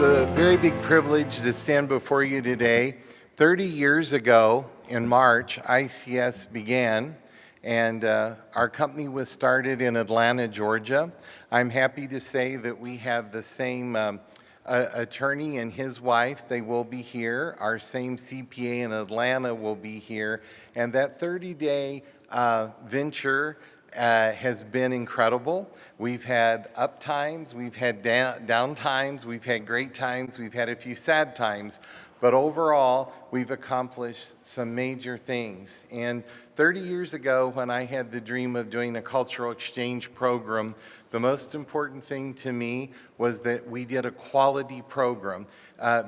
a very big privilege to stand before you today. 30 years ago in March, ICS began, and our company was started in Atlanta, Georgia. I'm happy to say that we have the same attorney and his wife. They will be here. Our same CPA in Atlanta will be here. And that 30-day venture has been incredible. We've had up times, we've had down times, we've had great times, we've had a few sad times, but overall, we've accomplished some major things. And 30 years ago, when I had the dream of doing a cultural exchange program, the most important thing to me was that we did a quality program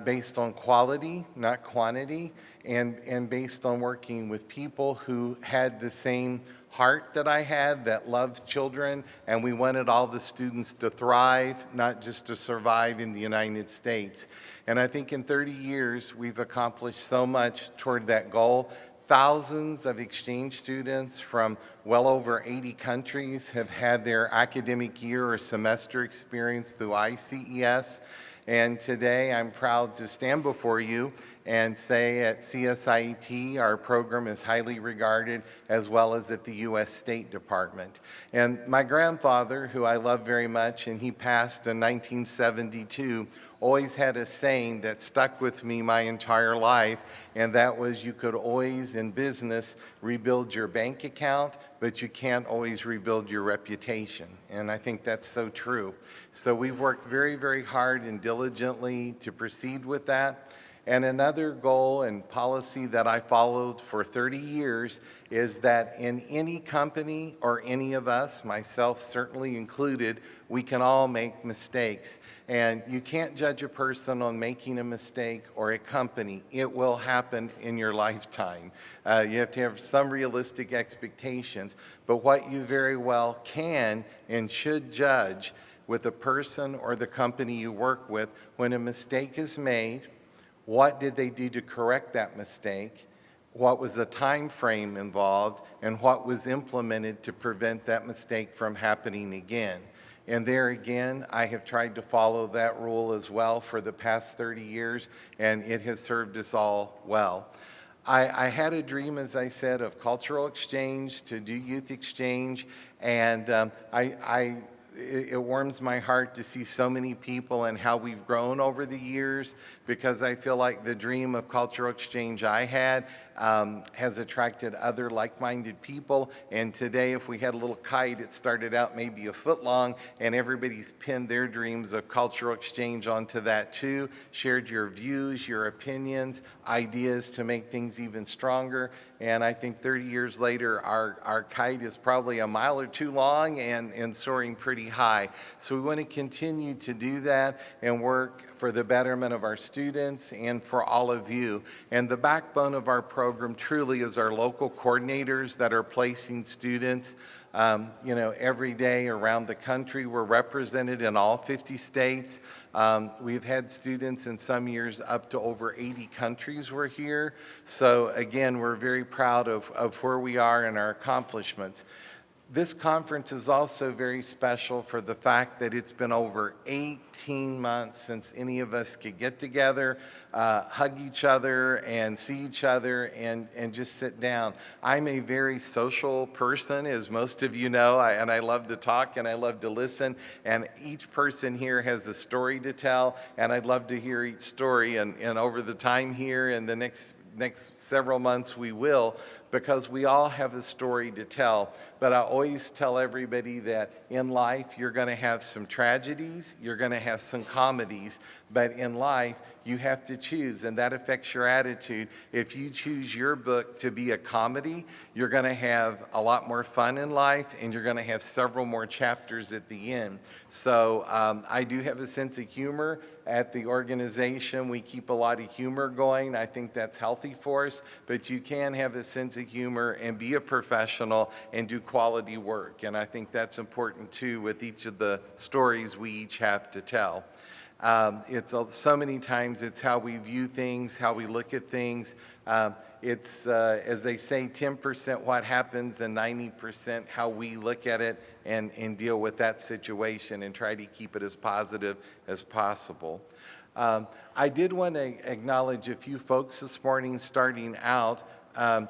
based on quality, not quantity, and based on working with people who had the same heart that I had, that loved children, and we wanted all the students to thrive, not just to survive in the United States. And I think in 30 years, we've accomplished so much toward that goal. Thousands of exchange students from well over 80 countries have had their academic year or semester experience through ICES. And today I'm proud to stand before you and say at CSIET our program is highly regarded, as well as at the U.S. State Department. And my grandfather, who I love very much, and he passed in 1972, always had a saying that stuck with me my entire life, and that was, you could always in business rebuild your bank account, but you can't always rebuild your reputation. And I think that's so true. So we've worked very, very hard and diligently to proceed with that. And another goal and policy that I followed for 30 years is that in any company or any of us, myself certainly included, we can all make mistakes. And you can't judge a person on making a mistake or a company. It will happen in your lifetime. You have to have some realistic expectations. But what you very well can and should judge with the person or the company you work with, when a mistake is made, what did they do to correct that mistake? What was the time frame involved? And what was implemented to prevent that mistake from happening again? And there again, I have tried to follow that rule as well for the past 30 years, and it has served us all well. I had a dream, as I said, of cultural exchange, to do youth exchange, and it warms my heart to see so many people and how we've grown over the years, because I feel like the dream of cultural exchange I had has attracted other like-minded people. And today, if we had a little kite, it started out maybe a foot long, and everybody's pinned their dreams of cultural exchange onto that too, shared your views, your opinions, ideas to make things even stronger. And I think 30 years later, our kite is probably a mile or two long and soaring pretty high. So we want to continue to do that and work for the betterment of our students and for all of you. And the backbone of our program truly is our local coordinators that are placing students every day around the country. We're represented in all 50 states. We've had students in some years up to over 80 countries were here. So again, we're very proud of where we are and our accomplishments. This conference is also very special for the fact that it's been over 18 months since any of us could get together, hug each other, and see each other, and just sit down. I'm a very social person, as most of you know, and I love to talk and I love to listen, and each person here has a story to tell, and I'd love to hear each story, and over the time here and the next several months we will, because we all have a story to tell. But I always tell everybody that in life you're going to have some tragedies, you're going to have some comedies, but in life you have to choose, and that affects your attitude. If you choose your book to be a comedy, you're going to have a lot more fun in life, and you're going to have several more chapters at the end. So I do have a sense of humor at the organization. We keep a lot of humor going. I think that's healthy for us, but you can have a sense of humor and be a professional and do quality work. And I think that's important too with each of the stories we each have to tell. So many times it's how we view things, how we look at things. It's, as they say, 10% what happens and 90% how we look at it and deal with that situation and try to keep it as positive as possible. I did want to acknowledge a few folks this morning starting out. From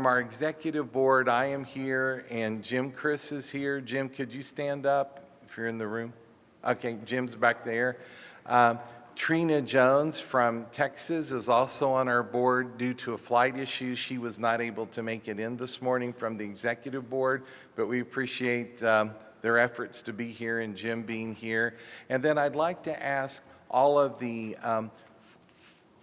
our executive board, I am here, and Jim Chris is here. Jim, could you stand up if you're in the room? Okay, Jim's back there. Trina Jones from Texas is also on our board due to a flight issue. She was not able to make it in this morning from the executive board, but we appreciate their efforts to be here and Jim being here. And then I'd like to ask all of the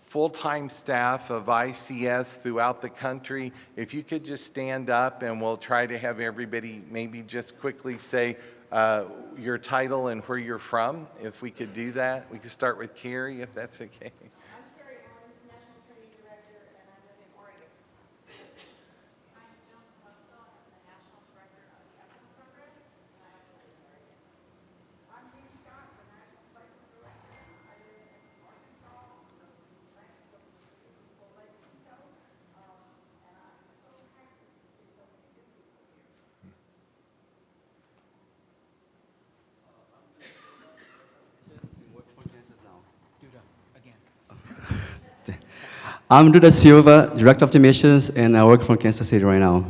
full-time staff of ICS throughout the country, if you could just stand up and we'll try to have everybody maybe just quickly say your title and where you're from. If we could do that, we could start with Carrie, if that's okay. I'm Carrie Owens, National Training Director, and I live in Oregon. I'm Joan Costa, I'm the National Director of the Ethical Program, and I also live in Oregon. I'm Judy Scott, the National Placement Director. I live in Arkansas, the ranks of beautiful Lake Chico, and I'm so happy to see so many good people here. I'm Duda Silva, Director of Admissions, and I work from Kansas City right now.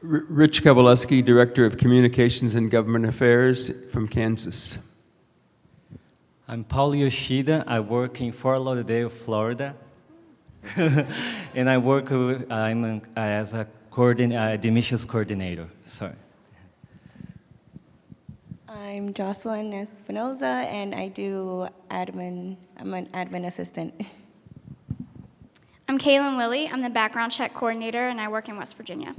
Rich Kowaleski, Director of Communications and Government Affairs from Kansas. I'm Paulo Yoshida. I work in Fort Lauderdale, Florida. And I work as a admissions coordinator. Sorry. I'm Jocelyn Espinoza, and I do admin. I'm an admin assistant. I'm Kaylin Willie. I'm the background check coordinator, and I work in West Virginia.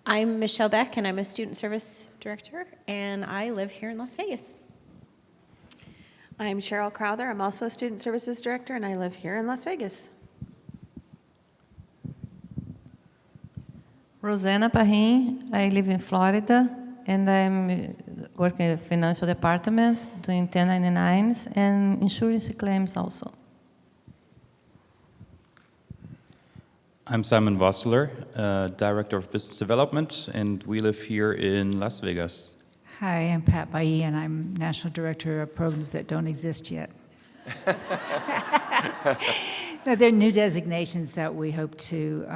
I'm Michelle Beck, and I'm a student service director, and I live here in Las Vegas. I'm Cheryl Crowther. I'm also a student services director, and I live here in Las Vegas. Rosanna Pahin, I live in Florida, and I'm working in the financial department, doing 1099s and insurance claims also. I'm Simon Vossler, Director of Business Development, and we live here in Las Vegas. Hi, I'm Pat Bailly, and I'm National Director of Programs that don't exist yet. No, they're new designations that we hope to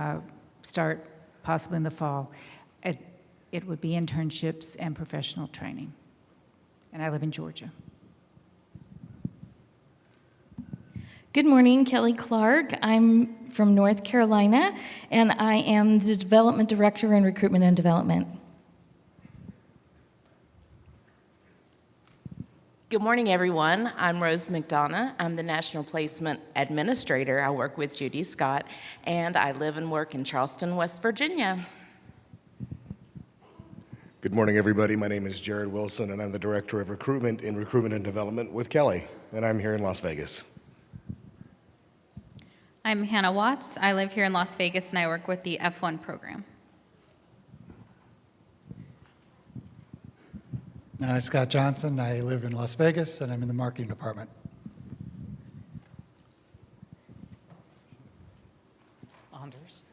start possibly in the fall. It would be internships and professional training. And I live in Georgia. Good morning, Kelly Clark. I'm from North Carolina, and I am the Development Director in Recruitment and Development. Good morning, everyone. I'm Rose McDonough. I'm the National Placement Administrator. I work with Judy Scott, and I live and work in Charleston, West Virginia. Good morning, everybody. My name is Jared Wilson, and I'm the Director of Recruitment in Recruitment and Development with Kelly, and I'm here in Las Vegas. I'm Hannah Watts. I live here in Las Vegas, and I work with the F1 program. Scott Johnson. I live in Las Vegas, and I'm in the marketing department. Anders.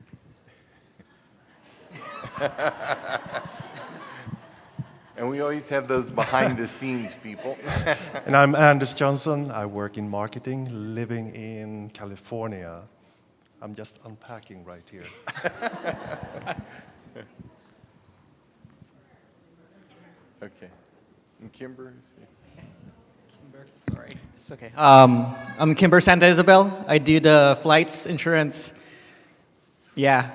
And we always have those behind-the-scenes people. And I'm Anders Johnson. I work in marketing, living in California. I'm just unpacking right here. Okay. And Kimber? Sorry, it's okay. I'm Kimber Santa Isabel. I do the flights, insurance. Yeah.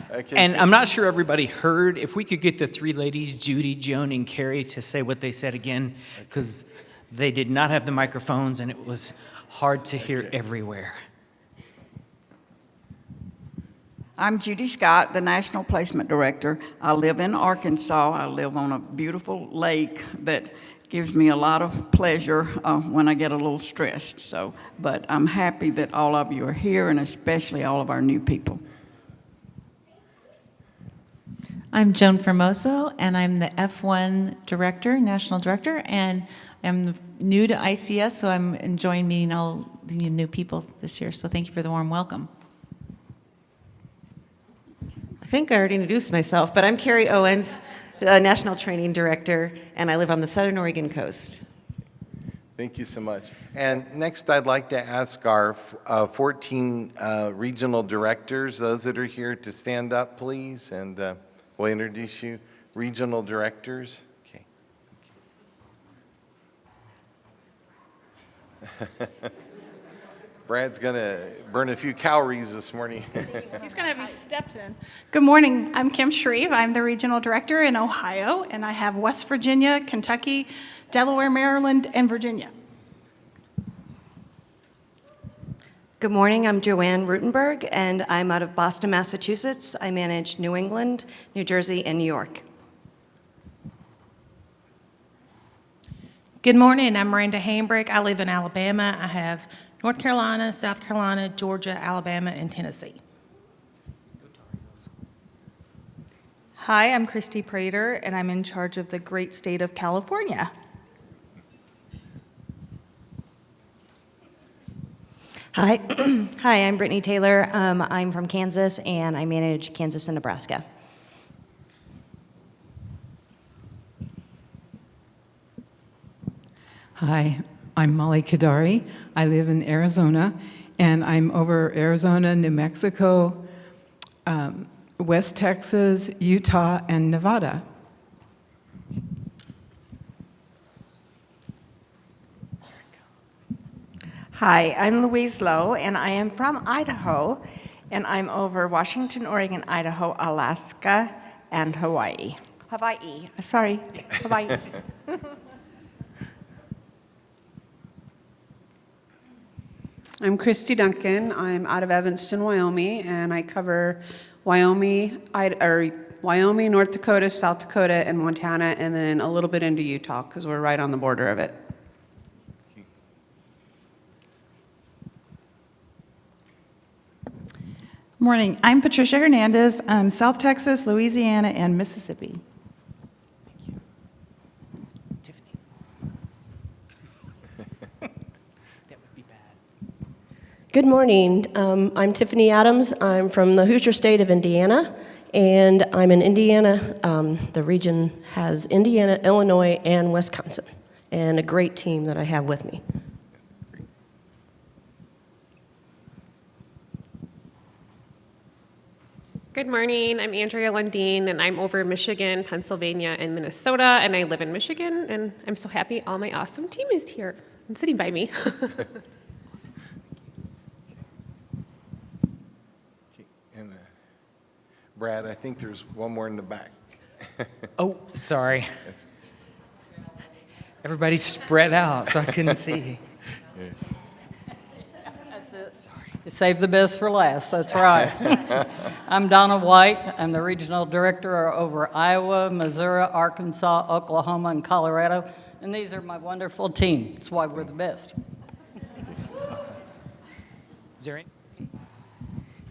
Okay. And I'm not sure everybody heard. If we could get the three ladies, Judy, Joan, and Carrie, to say what they said again, because they did not have the microphones and it was hard to hear everywhere. I'm Judy Scott, the National Placement Director. I live in Arkansas. I live on a beautiful lake that gives me a lot of pleasure when I get a little stressed. But I'm happy that all of you are here, and especially all of our new people. I'm Joan Formoso, and I'm the F1 Director, National Director, and I'm new to ICS, so I'm enjoying meeting all the new people this year. So thank you for the warm welcome. I think I already introduced myself, but I'm Carrie Owens, the National Training Director, and I live on the Southern Oregon coast. Thank you so much. And next, I'd like to ask our 14 regional directors, those that are here, to stand up, please, and we'll introduce you. Regional directors. Okay. Brad's going to burn a few calories this morning. He's going to have his steps in. Good morning. I'm Kim Shreve. I'm the regional director in Ohio, and I have West Virginia, Kentucky, Delaware, Maryland, and Virginia. Good morning. I'm Joanne Rutenberg, and I'm out of Boston, Massachusetts. I manage New England, New Jersey, and New York. Good morning. I'm Miranda Hambrick. I live in Alabama. I have North Carolina, South Carolina, Georgia, Alabama, and Tennessee. Hi, I'm Christy Prater, and I'm in charge of the great state of California. Hi, hi. I'm Brittany Taylor. I'm from Kansas, and I manage Kansas and Nebraska. Hi, I'm Molly Kadari. I live in Arizona, and I'm over Arizona, New Mexico, West Texas, Utah, and Nevada. Hi, I'm Louise Lowe, and I am from Idaho, and I'm over Washington, Oregon, Idaho, Alaska, and Hawaii. Hawaii. Sorry, Hawaii. I'm Christy Duncan. I'm out of Evanston, Wyoming, and I cover Wyoming, North Dakota, South Dakota, and Montana, and then a little bit into Utah because we're right on the border of it. Morning. I'm Patricia Hernandez. I'm South Texas, Louisiana, and Mississippi. Good morning. I'm Tiffany Adams. I'm from the Hoosier State of Indiana, and I'm in Indiana. The region has Indiana, Illinois, and Wisconsin, and a great team that I have with me. Good morning. I'm Andrea Lundeen, and I'm over Michigan, Pennsylvania, and Minnesota, and I live in Michigan, and I'm so happy all my awesome team is here and sitting by me. And Brad, I think there's one more in the back. Oh, sorry. Everybody's spread out, so I couldn't see. That's it. Sorry. You saved the best for last. That's right. I'm Donna White. I'm the regional director over Iowa, Missouri, Arkansas, Oklahoma, and Colorado. And these are my wonderful team. That's why we're the best. Awesome. Is there any?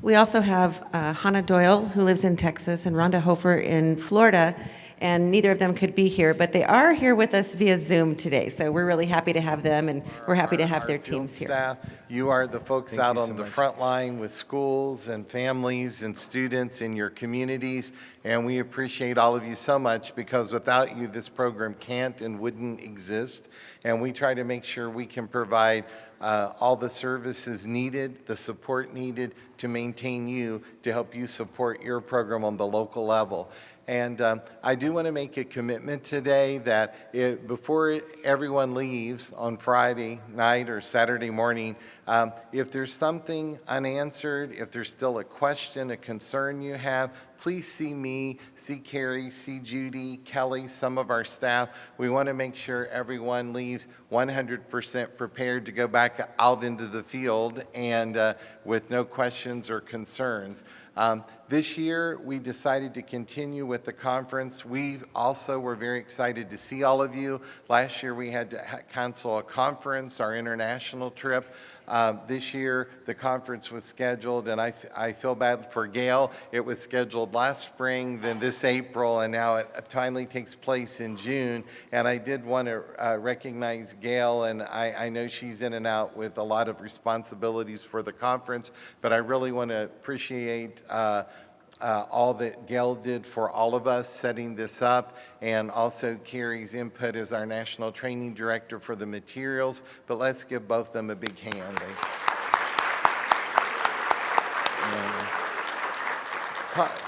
We also have Hannah Doyle, who lives in Texas, and Rhonda Hofer in Florida, and neither of them could be here, but they are here with us via Zoom today, so we're really happy to have them, and we're happy to have their teams here. Staff, you are the folks out on the front line with schools and families and students in your communities, and we appreciate all of you so much because without you, this program can't and wouldn't exist, and we try to make sure we can provide all the services needed, the support needed to maintain you, to help you support your program on the local level. And I do want to make a commitment today that before everyone leaves on Friday night or Saturday morning, if there's something unanswered, if there's still a question, a concern you have, please see me, see Carrie, see Judy, Kelly, some of our staff. We want to make sure everyone leaves 100% prepared to go back out into the field and with no questions or concerns. This year, we decided to continue with the conference. We also were very excited to see all of you. Last year, we had to cancel a conference, our international trip. This year, the conference was scheduled, and I feel bad for Gail. It was scheduled last spring, then this April, and now it finally takes place in June. And I did want to recognize Gail, and I know she's in and out with a lot of responsibilities for the conference, but I really want to appreciate all that Gail did for all of us setting this up, and also Carrie's input as our National Training Director for the materials. But let's give both of them a big hand.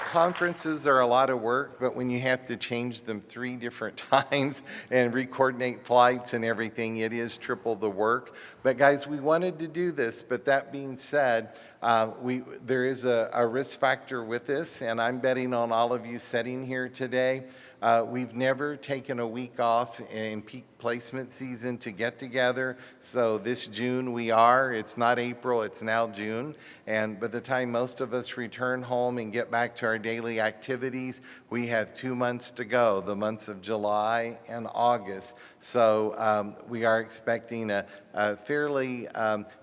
Conferences are a lot of work, but when you have to change them 3 different times and re-coordinate flights and everything, it is triple the work. But guys, we wanted to do this, but that being said, there is a risk factor with this, and I'm betting on all of you sitting here today. We've never taken a week off in peak placement season to get together. So this June we are. It's not April, it's now June. And by the time most of us return home and get back to our daily activities, we have 2 months to go, the months of July and August. So we are expecting a fairly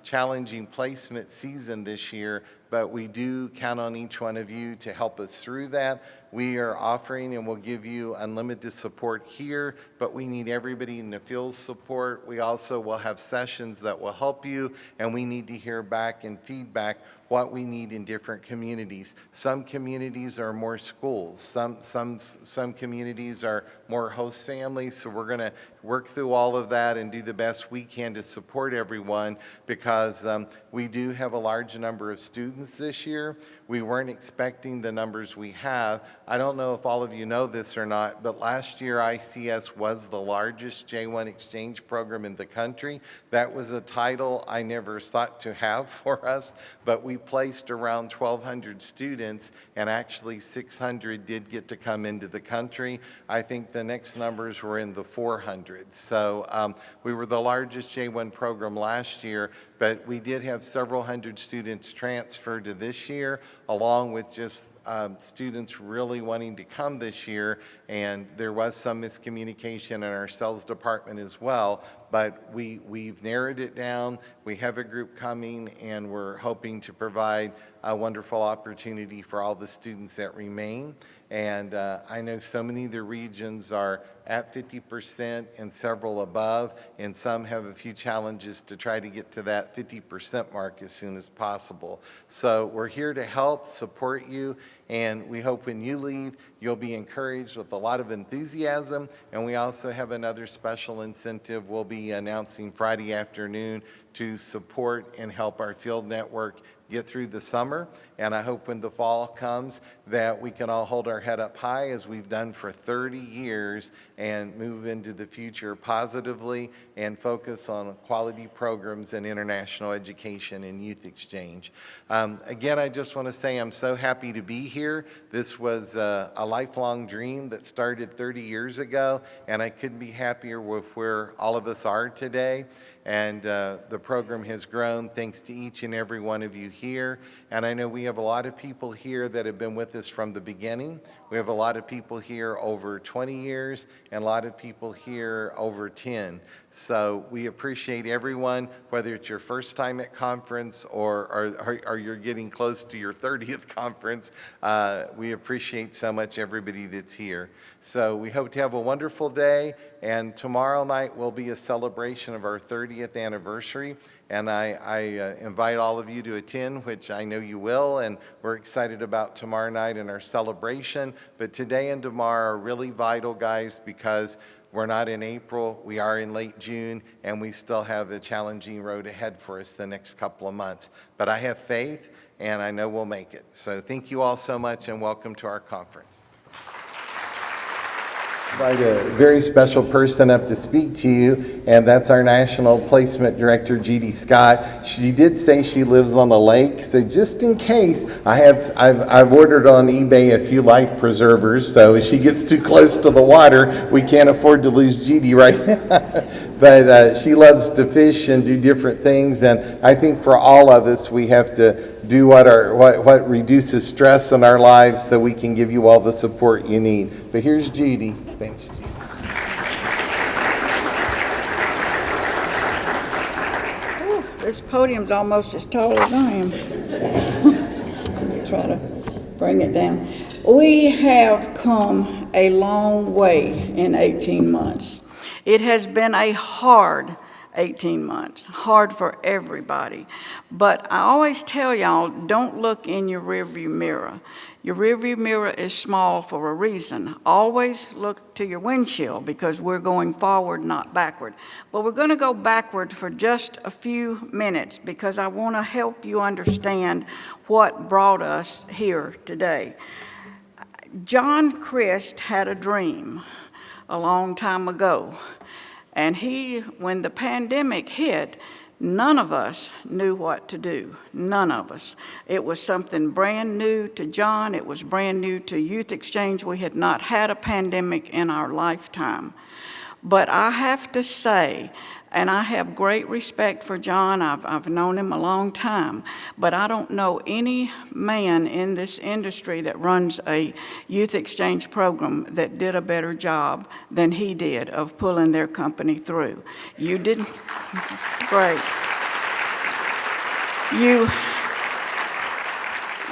challenging placement season this year, but we do count on each one of you to help us through that. We are offering and will give you unlimited support here, but we need everybody in the field support. We also will have sessions that will help you, and we need to hear back and feedback what we need in different communities. Some communities are more schools. Some communities are more host families. So we're going to work through all of that and do the best we can to support everyone, because we do have a large number of students this year. We weren't expecting the numbers we have. I don't know if all of you know this or not, but last year ICS was the largest J1 exchange program in the country. That was a title I never thought to have for us, but we placed around 1,200 students, and actually 600 did get to come into the country. I think the next numbers were in the 400s. So we were the largest J1 program last year, but we did have several hundred students transfer to this year, along with just students really wanting to come this year, and there was some miscommunication in our sales department as well, but we've narrowed it down. We have a group coming, and we're hoping to provide a wonderful opportunity for all the students that remain. And I know so many of the regions are at 50% and several above, and some have a few challenges to try to get to that 50% mark as soon as possible. So we're here to help support you, and we hope when you leave, you'll be encouraged with a lot of enthusiasm. And we also have another special incentive we'll be announcing Friday afternoon to support and help our field network get through the summer. And I hope when the fall comes that we can all hold our head up high, as we've done for 30 years, and move into the future positively and focus on quality programs and international education and youth exchange. Again, I just want to say I'm so happy to be here. This was a lifelong dream that started 30 years ago, and I couldn't be happier with where all of us are today. And the program has grown thanks to each and every one of you here. And I know we have a lot of people here that have been with us from the beginning. We have a lot of people here over 20 years and a lot of people here over 10. So we appreciate everyone, whether it's your first time at conference or you're getting close to your 30th conference. We appreciate so much everybody that's here. So we hope to have a wonderful day, and tomorrow night will be a celebration of our 30th anniversary. And I invite all of you to attend, which I know you will, and we're excited about tomorrow night and our celebration. But today and tomorrow are really vital, guys, because we're not in April, we are in late June, and we still have a challenging road ahead for us the next couple of months. But I have faith, and I know we'll make it. So thank you all so much, and welcome to our conference. Invite a very special person up to speak to you, and that's our National Placement Director, Judy Scott. She did say she lives on a lake, so just in case, I've ordered on eBay a few life preservers, so if she gets too close to the water, we can't afford to lose Judy right now. But she loves to fish and do different things, and I think for all of us, we have to do what reduces stress in our lives so we can give you all the support you need. But here's Judy. Thanks, Judy. This podium's almost as tall as I am. Let me try to bring it down. We have come a long way in 18 months. It has been a hard 18 months. Hard for everybody. But I always tell y'all, don't look in your rearview mirror. Your rearview mirror is small for a reason. Always look to your windshield because we're going forward, not backward. But we're going to go backward for just a few minutes because I want to help you understand what brought us here today. John Crist had a dream a long time ago. And when the pandemic hit, none of us knew what to do. None of us. It was something brand new to John. It was brand new to Youth Exchange. We had not had a pandemic in our lifetime. But I have to say, and I have great respect for John. I've known him a long time, but I don't know any man in this industry that runs a youth exchange program that did a better job than he did of pulling their company through. You didn't, great.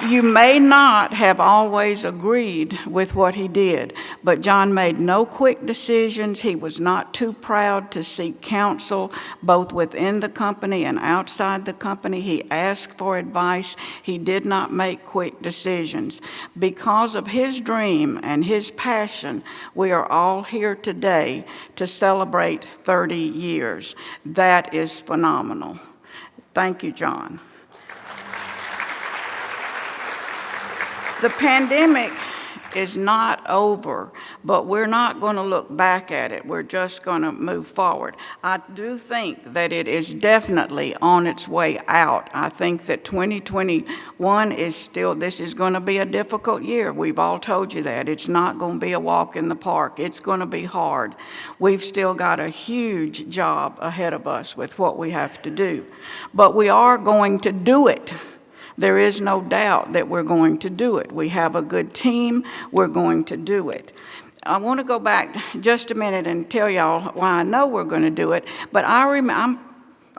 You may not have always agreed with what he did, but John made no quick decisions. He was not too proud to seek counsel, both within the company and outside the company. He asked for advice. He did not make quick decisions. Because of his dream and his passion, we are all here today to celebrate 30 years. That is phenomenal. Thank you, John. The pandemic is not over, but we're not going to look back at it. We're just going to move forward. I do think that it is definitely on its way out. I think that 2021 this is going to be a difficult year. We've all told you that. It's not going to be a walk in the park. It's going to be hard. We've still got a huge job ahead of us with what we have to do, but we are going to do it. There is no doubt that we're going to do it. We have a good team. We're going to do it. I want to go back just a minute and tell y'all why I know we're going to do it. But I'm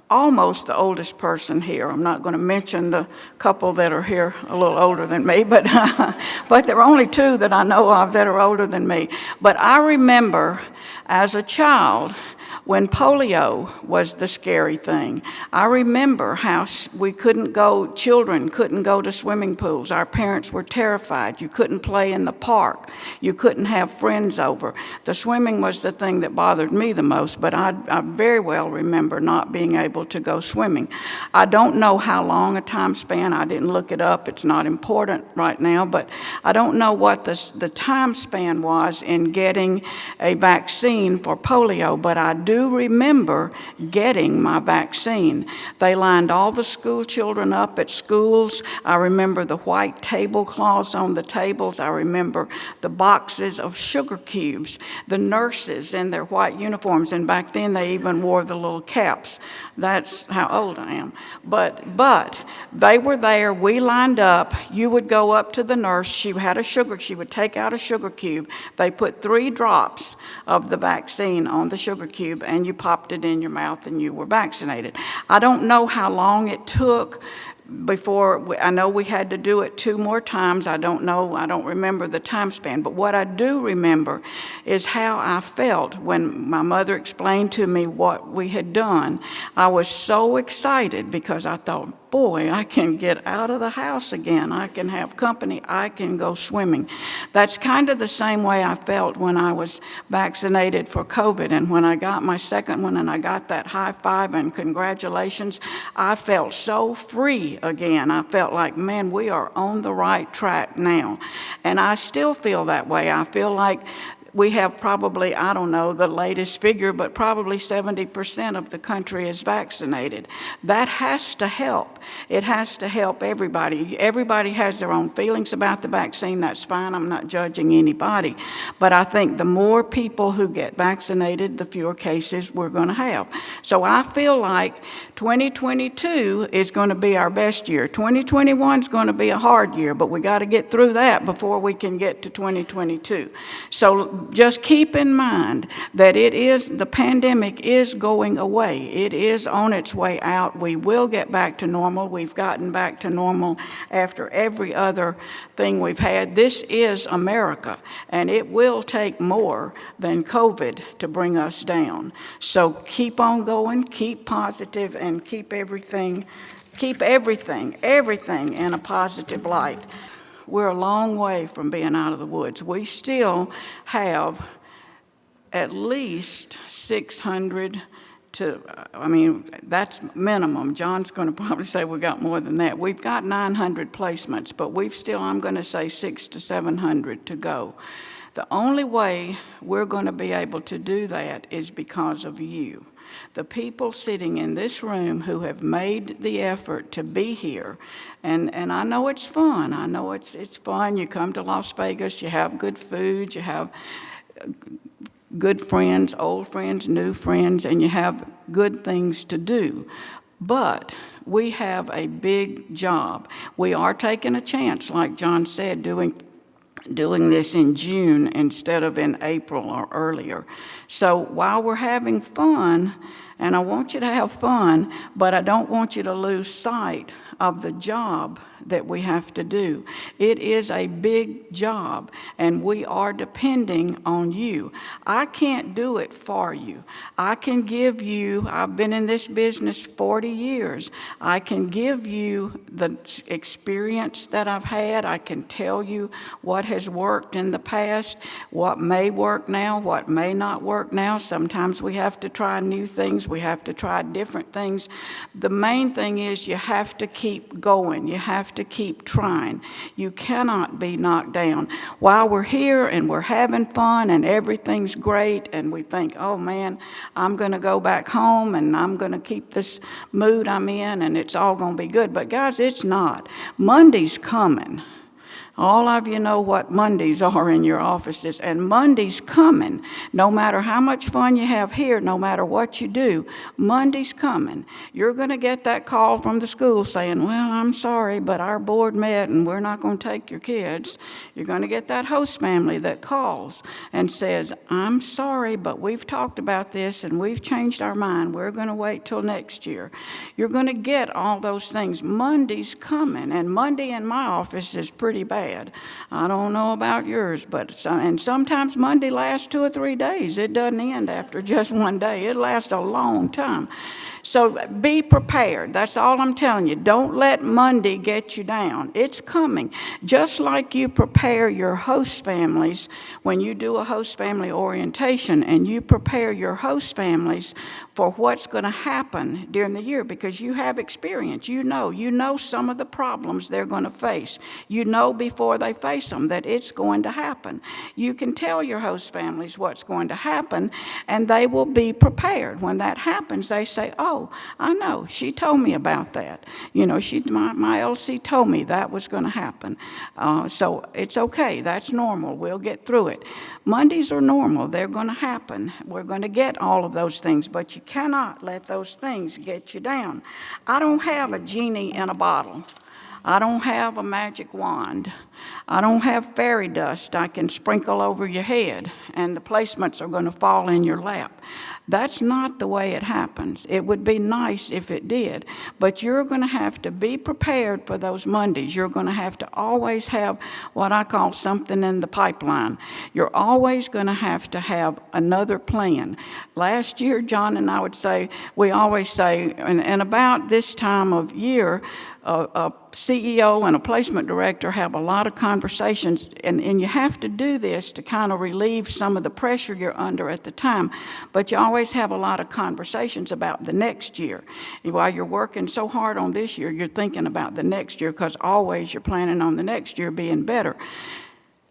almost the oldest person here. I'm not going to mention the couple that are here a little older than me, but there are only two that I know of that are older than me. But I remember as a child when polio was the scary thing. I remember how children couldn't go to swimming pools. Our parents were terrified. You couldn't play in the park. You couldn't have friends over. The swimming was the thing that bothered me the most, but I very well remember not being able to go swimming. I don't know how long a time span. I didn't look it up. It's not important right now, but I don't know what the time span was in getting a vaccine for polio, but I do remember getting my vaccine. They lined all the school children up at schools. I remember the white tablecloths on the tables. I remember the boxes of sugar cubes, the nurses in their white uniforms, and back then they even wore the little caps. That's how old I am. But they were there. We lined up. You would go up to the nurse. She would take out a sugar cube. They put 3 drops of the vaccine on the sugar cube, and you popped it in your mouth and you were vaccinated. I don't know how long it took before. I know we had to do it 2 more times. I don't remember the time span, but what I do remember is how I felt when my mother explained to me what we had done. I was so excited because I thought, boy, I can get out of the house again. I can have company. I can go swimming. That's kind of the same way I felt when I was vaccinated for COVID. And when I got my second one and I got that high five and congratulations, I felt so free again. I felt like, man, we are on the right track now. And I still feel that way. I feel like we have probably, I don't know the latest figure, but probably 70% of the country is vaccinated. That has to help. It has to help everybody. Everybody has their own feelings about the vaccine. That's fine. I'm not judging anybody. But I think the more people who get vaccinated, the fewer cases we're going to have. So I feel like 2022 is going to be our best year. 2021 is going to be a hard year, but we got to get through that before we can get to 2022. So just keep in mind that the pandemic is going away. It is on its way out. We will get back to normal. We've gotten back to normal after every other thing we've had. This is America, and it will take more than COVID to bring us down. So keep on going, keep positive, and keep everything in a positive light. We're a long way from being out of the woods. We still have at least 600 that's minimum. John's going to probably say we got more than that. We've got 900 placements, but I'm going to say 600 to 700 to go. The only way we're going to be able to do that is because of you. The people sitting in this room who have made the effort to be here, and I know it's fun. I know it's fun. You come to Las Vegas, you have good food, you have good friends, old friends, new friends, and you have good things to do. But we have a big job. We are taking a chance, like John said, doing this in June instead of in April or earlier. So while we're having fun, and I want you to have fun, but I don't want you to lose sight of the job that we have to do. It is a big job, and we are depending on you. I can't do it for you. I can give you, I've been in this business 40 years. I can give you the experience that I've had. I can tell you what has worked in the past, what may work now, what may not work now. Sometimes we have to try new things. We have to try different things. The main thing is you have to keep going. You have to keep trying. You cannot be knocked down. While we're here and we're having fun and everything's great and we think, oh man, I'm going to go back home and I'm going to keep this mood I'm in and it's all going to be good. But guys, it's not. Monday's coming. All of you know what Mondays are in your offices, and Monday's coming. No matter how much fun you have here, no matter what you do, Monday's coming. You're going to get that call from the school saying, well, I'm sorry, but our board met and we're not going to take your kids. You're going to get that host family that calls and says, I'm sorry, but we've talked about this and we've changed our mind. We're going to wait till next year. You're going to get all those things. Monday's coming, and Monday in my office is pretty bad. I don't know about yours, and sometimes Monday lasts 2 or 3 days. It doesn't end after just one day. It lasts a long time. So be prepared. That's all I'm telling you. Don't let Monday get you down. It's coming. Just like you prepare your host families when you do a host family orientation, and you prepare your host families for what's going to happen during the year, because you have experience. You know some of the problems they're going to face. You know before they face them that it's going to happen. You can tell your host families what's going to happen, and they will be prepared. When that happens, they say, oh, I know, she told me about that. You know, my LC told me that was going to happen. So it's okay. That's normal. We'll get through it. Mondays are normal. They're going to happen. We're going to get all of those things, but you cannot let those things get you down. I don't have a genie in a bottle. I don't have a magic wand. I don't have fairy dust I can sprinkle over your head and the placements are going to fall in your lap. That's not the way it happens. It would be nice if it did, but you're going to have to be prepared for those Mondays. You're going to have to always have what I call something in the pipeline. You're always going to have another plan. Last year, John and I would say, we always say, and about this time of year, a CEO and a placement director have a lot of conversations, and you have to do this to kind of relieve some of the pressure you're under at the time, but you always have a lot of conversations about the next year. While you're working so hard on this year, you're thinking about the next year, because always you're planning on the next year being better.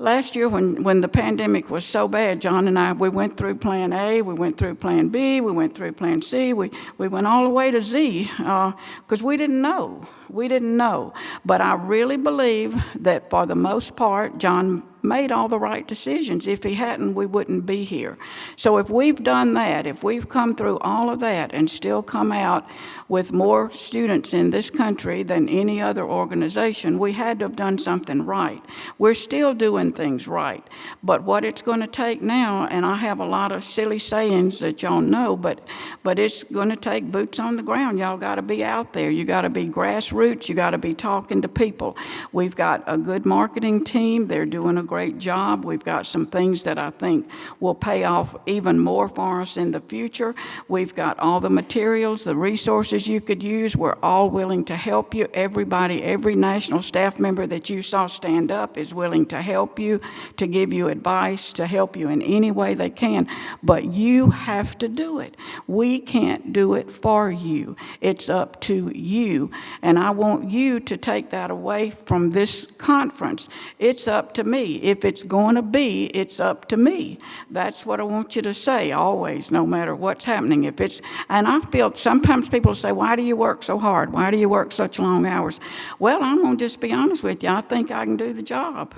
Last year, when the pandemic was so bad, John and I, we went through Plan A, we went through Plan B, we went through Plan C, we went all the way to Z, because we didn't know. We didn't know. But I really believe that for the most part, John made all the right decisions. If he hadn't, we wouldn't be here. So if we've done that, if we've come through all of that and still come out with more students in this country than any other organization, we had to have done something right. We're still doing things right. But what it's going to take now, and I have a lot of silly sayings that y'all know, but it's going to take boots on the ground. Y'all got to be out there. You got to be grassroots. You got to be talking to people. We've got a good marketing team. They're doing a great job. We've got some things that I think will pay off even more for us in the future. We've got all the materials, the resources you could use. We're all willing to help you. Everybody, every national staff member that you saw stand up is willing to help you, to give you advice, to help you in any way they can. But you have to do it. We can't do it for you. It's up to you. And I want you to take that away from this conference. It's up to me. If it's going to be, it's up to me. That's what I want you to say always, no matter what's happening. And I feel sometimes people say, why do you work so hard? Why do you work such long hours? Well, I'm going to just be honest with you. I think I can do the job.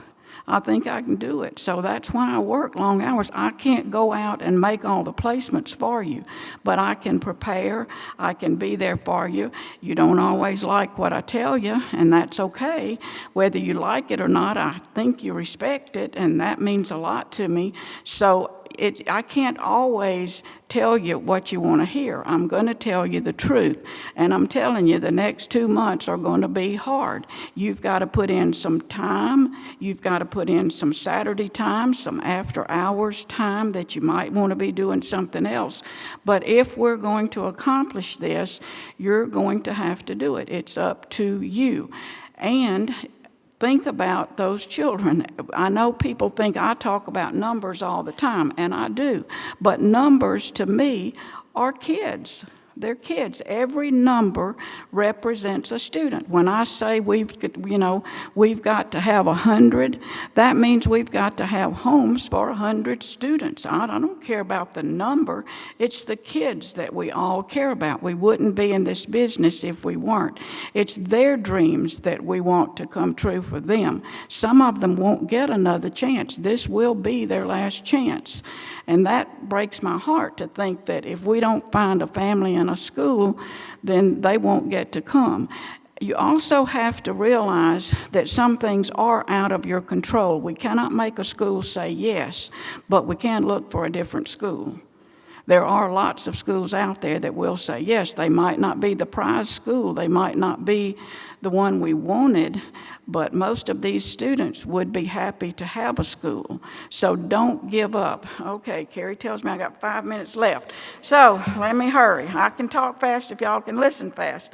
I think I can do it. So that's why I work long hours. I can't go out and make all the placements for you, but I can prepare. I can be there for you. You don't always like what I tell you, and that's okay. Whether you like it or not, I think you respect it, and that means a lot to me. So I can't always tell you what you want to hear. I'm going to tell you the truth. And I'm telling you, the next 2 months are going to be hard. You've got to put in some time. You've got to put in some Saturday time, some after hours time that you might want to be doing something else. But if we're going to accomplish this, you're going to have to do it. It's up to you. And think about those children. I know people think I talk about numbers all the time, and I do. But numbers to me are kids. They're kids. Every number represents a student. When I say we've got to have 100, that means we've got to have homes for 100 students. I don't care about the number. It's the kids that we all care about. We wouldn't be in this business if we weren't. It's their dreams that we want to come true for them. Some of them won't get another chance. This will be their last chance. And that breaks my heart to think that if we don't find a family in a school, then they won't get to come. You also have to realize that some things are out of your control. We cannot make a school say yes, but we can look for a different school. There are lots of schools out there that will say yes. They might not be the prize school. They might not be the one we wanted, but most of these students would be happy to have a school. So don't give up. Okay, Carrie tells me I got 5 minutes left. So let me hurry. I can talk fast if y'all can listen fast.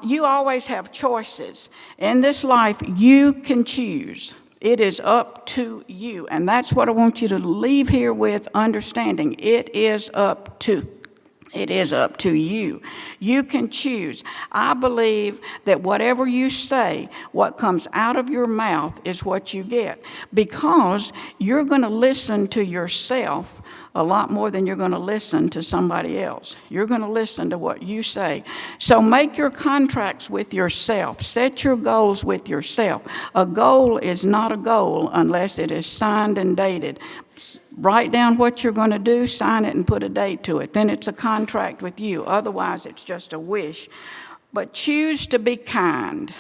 You always have choices. In this life, you can choose. It is up to you. And that's what I want you to leave here with, understanding. It is up to. It is up to you. You can choose. I believe that whatever you say, what comes out of your mouth is what you get, because you're going to listen to yourself a lot more than you're going to listen to somebody else. You're going to listen to what you say. So make your contracts with yourself. Set your goals with yourself. A goal is not a goal unless it is signed and dated. Write down what you're going to do, sign it, and put a date to it. Then it's a contract with you. Otherwise, it's just a wish. But choose to be kind.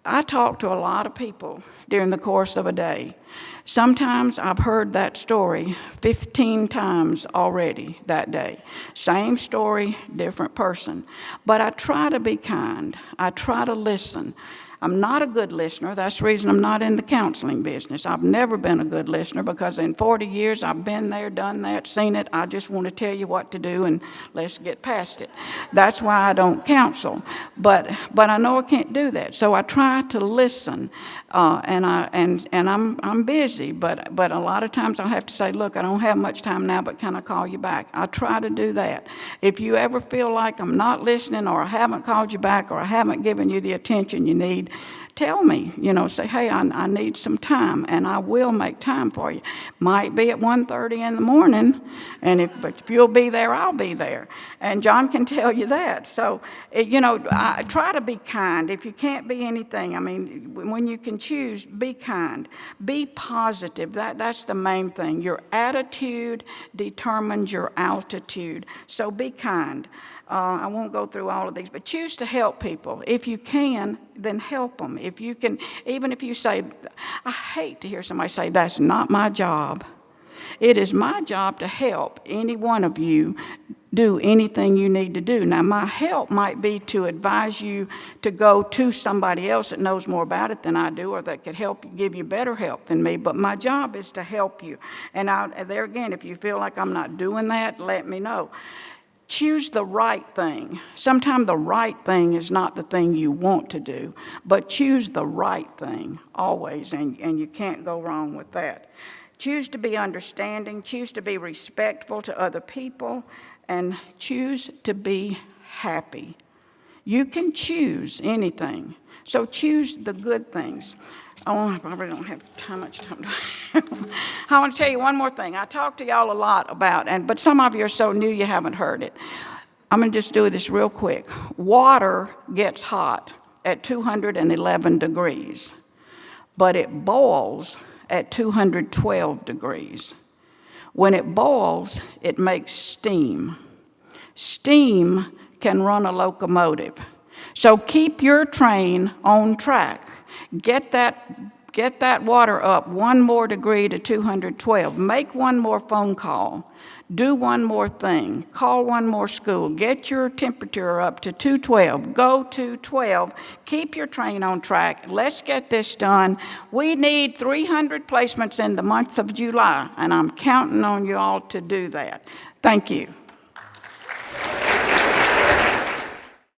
I talk to a lot of people during the course of a day. Sometimes I've heard that story 15 times already that day. Same story, different person. But I try to be kind. I try to listen. I'm not a good listener. That's the reason I'm not in the counseling business. I've never been a good listener because in 40 years I've been there, done that, seen it. I just want to tell you what to do and let's get past it. That's why I don't counsel. But I know I can't do that. So I try to listen, and I'm busy. But a lot of times I'll have to say, look, I don't have much time now, but can I call you back? I try to do that. If you ever feel like I'm not listening, or I haven't called you back, or I haven't given you the attention you need, tell me, say, hey, I need some time, and I will make time for you. Might be at 1:30 in the morning, but if you'll be there, I'll be there. And John can tell you that. So, I try to be kind. If you can't be anything, I mean, when you can choose, be kind. Be positive. That's the main thing. Your attitude determines your altitude. So be kind. I won't go through all of these, but choose to help people. If you can, then help them. If you can, even if you say, I hate to hear somebody say, that's not my job. It is my job to help any one of you do anything you need to do. Now, my help might be to advise you to go to somebody else that knows more about it than I do, or that could help give you better help than me, but my job is to help you. And there again, if you feel like I'm not doing that, let me know. Choose the right thing. Sometimes the right thing is not the thing you want to do, but choose the right thing always, and you can't go wrong with that. Choose to be understanding, choose to be respectful to other people, and choose to be happy. You can choose anything, so choose the good things. Oh, I probably don't have much time. I want to tell you one more thing. I talk to y'all a lot about, but some of you are so new you haven't heard it. I'm going to just do this real quick. Water gets hot at 211 degrees, but it boils at 212 degrees. When it boils, it makes steam. Steam can run a locomotive. So keep your train on track. Get that water up 1 more degree to 212. Make 1 more phone call. Do 1 more thing. Call 1 more school. Get your temperature up to 212. Go to 12. Keep your train on track. Let's get this done. We need 300 placements in the month of July, and I'm counting on you all to do that. Thank you.